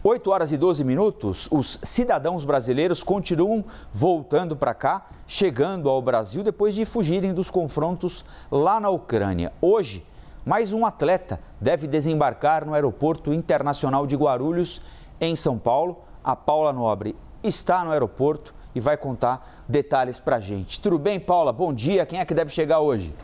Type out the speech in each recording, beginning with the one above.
8h12, os cidadãos brasileiros continuam voltando para cá, chegando ao Brasil depois de fugirem dos confrontos lá na Ucrânia. Hoje, mais um atleta deve desembarcar no Aeroporto Internacional de Guarulhos, em São Paulo. A Paula Nobre está no aeroporto e vai contar detalhes para a gente. Tudo bem, Paula? Bom dia. Quem é que deve chegar hoje?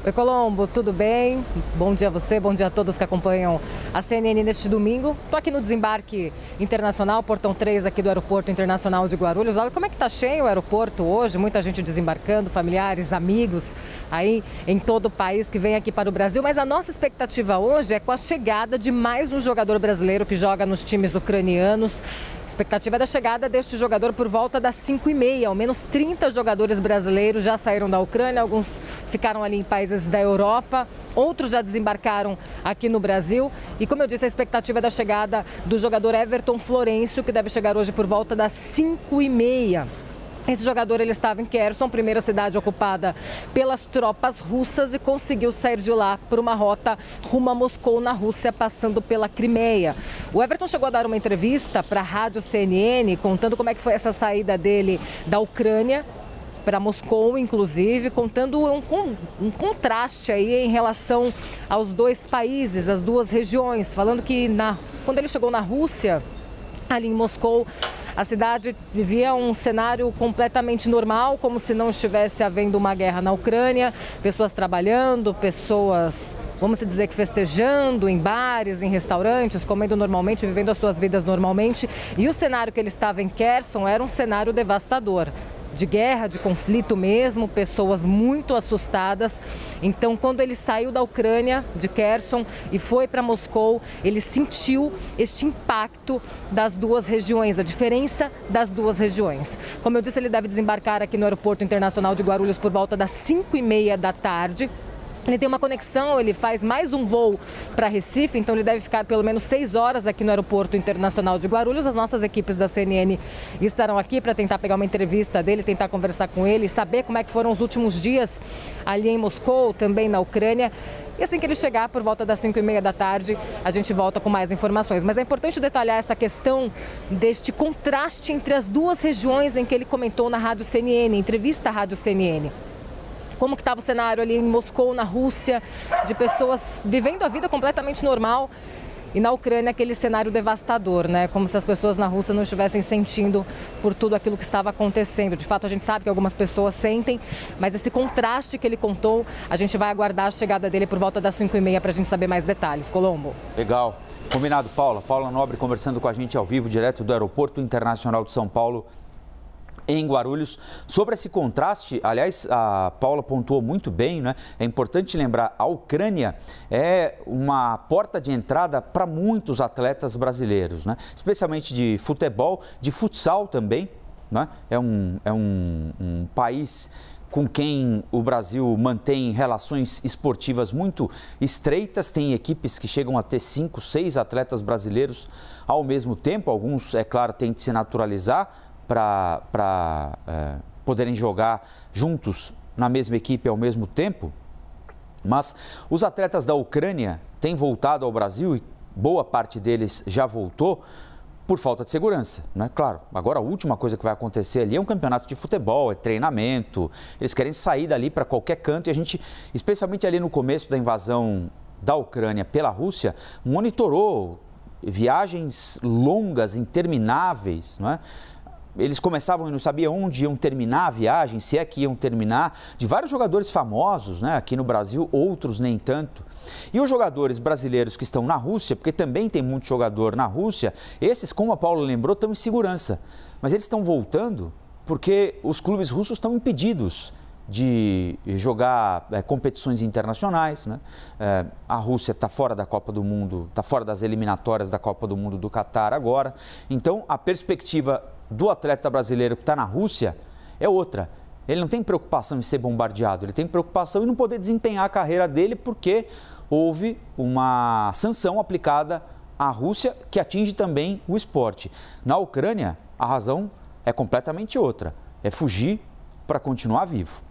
Oi, Colombo, tudo bem? Bom dia a você, bom dia a todos que acompanham a CNN neste domingo. Estou aqui no desembarque internacional, portão 3 aqui do Aeroporto Internacional de Guarulhos. Olha como é que está cheio o aeroporto hoje, muita gente desembarcando, familiares, amigos aí em todo o país que vem aqui para o Brasil. Mas a nossa expectativa hoje é com a chegada de mais um jogador brasileiro que joga nos times ucranianos. A expectativa é da chegada deste jogador por volta das 5h30. Ao menos 30 jogadores brasileiros já saíram da Ucrânia, alguns ficaram ali em países da Europa, outros já desembarcaram aqui no Brasil. E como eu disse, a expectativa é da chegada do jogador Everton Florencio, que deve chegar hoje por volta das 5h30. Esse jogador ele estava em Kherson, primeira cidade ocupada pelas tropas russas, e conseguiu sair de lá por uma rota rumo a Moscou, na Rússia, passando pela Crimeia. O Everton chegou a dar uma entrevista para a rádio CNN, contando como é que foi essa saída dele da Ucrânia para Moscou, inclusive, contando um contraste aí em relação aos dois países, as duas regiões, falando que quando ele chegou na Rússia, ali em Moscou, a cidade vivia um cenário completamente normal, como se não estivesse havendo uma guerra na Ucrânia, pessoas trabalhando, pessoas, vamos dizer que festejando em bares, em restaurantes, comendo normalmente, vivendo as suas vidas normalmente. E o cenário que ele estava em Kherson era um cenário devastador, de guerra, de conflito mesmo, pessoas muito assustadas. Então, quando ele saiu da Ucrânia, de Kherson, e foi para Moscou, ele sentiu este impacto das duas regiões, a diferença das duas regiões. Como eu disse, ele deve desembarcar aqui no Aeroporto Internacional de Guarulhos por volta das 5h30 da tarde. Ele tem uma conexão, ele faz mais um voo para Recife, então ele deve ficar pelo menos 6 horas aqui no Aeroporto Internacional de Guarulhos. As nossas equipes da CNN estarão aqui para tentar pegar uma entrevista dele, tentar conversar com ele, saber como é que foram os últimos dias ali em Moscou, também na Ucrânia. E assim que ele chegar, por volta das 5h30 da tarde, a gente volta com mais informações. Mas é importante detalhar essa questão deste contraste entre as duas regiões em que ele comentou na rádio CNN, entrevista à rádio CNN. Como que estava o cenário ali em Moscou, na Rússia, de pessoas vivendo a vida completamente normal, e na Ucrânia aquele cenário devastador, né? Como se as pessoas na Rússia não estivessem sentindo por tudo aquilo que estava acontecendo. De fato, a gente sabe que algumas pessoas sentem, mas esse contraste que ele contou, a gente vai aguardar a chegada dele por volta das 5h30 para a gente saber mais detalhes. Colombo. Legal. Combinado, Paula. Paula Nobre conversando com a gente ao vivo, direto do Aeroporto Internacional de São Paulo, em Guarulhos. Sobre esse contraste, aliás, a Paula pontuou muito bem, né? É importante lembrar, a Ucrânia é uma porta de entrada para muitos atletas brasileiros, né? Especialmente de futebol, de futsal também, né? É um país com quem o Brasil mantém relações esportivas muito estreitas. Tem equipes que chegam a ter 5, 6 atletas brasileiros ao mesmo tempo. Alguns, é claro, têm que se naturalizar para poderem jogar juntos na mesma equipe ao mesmo tempo. Mas os atletas da Ucrânia têm voltado ao Brasil e boa parte deles já voltou por falta de segurança, né? Claro, agora a última coisa que vai acontecer ali é um campeonato de futebol, é treinamento. Eles querem sair dali para qualquer canto, e a gente, especialmente ali no começo da invasão da Ucrânia pela Rússia, monitorou viagens longas, intermináveis, não é? Eles começavam e não sabiam onde iam terminar a viagem, se é que iam terminar, de vários jogadores famosos, né, aqui no Brasil, outros nem tanto. E os jogadores brasileiros que estão na Rússia, porque também tem muito jogador na Rússia, esses, como a Paula lembrou, estão em segurança. Mas eles estão voltando porque os clubes russos estão impedidos de jogar competições internacionais, né? A Rússia está fora da Copa do Mundo, está fora das eliminatórias da Copa do Mundo do Catar agora. Então, a perspectiva do atleta brasileiro que está na Rússia é outra. Ele não tem preocupação em ser bombardeado, ele tem preocupação em não poder desempenhar a carreira dele porque houve uma sanção aplicada à Rússia que atinge também o esporte. Na Ucrânia, a razão é completamente outra, é fugir para continuar vivo.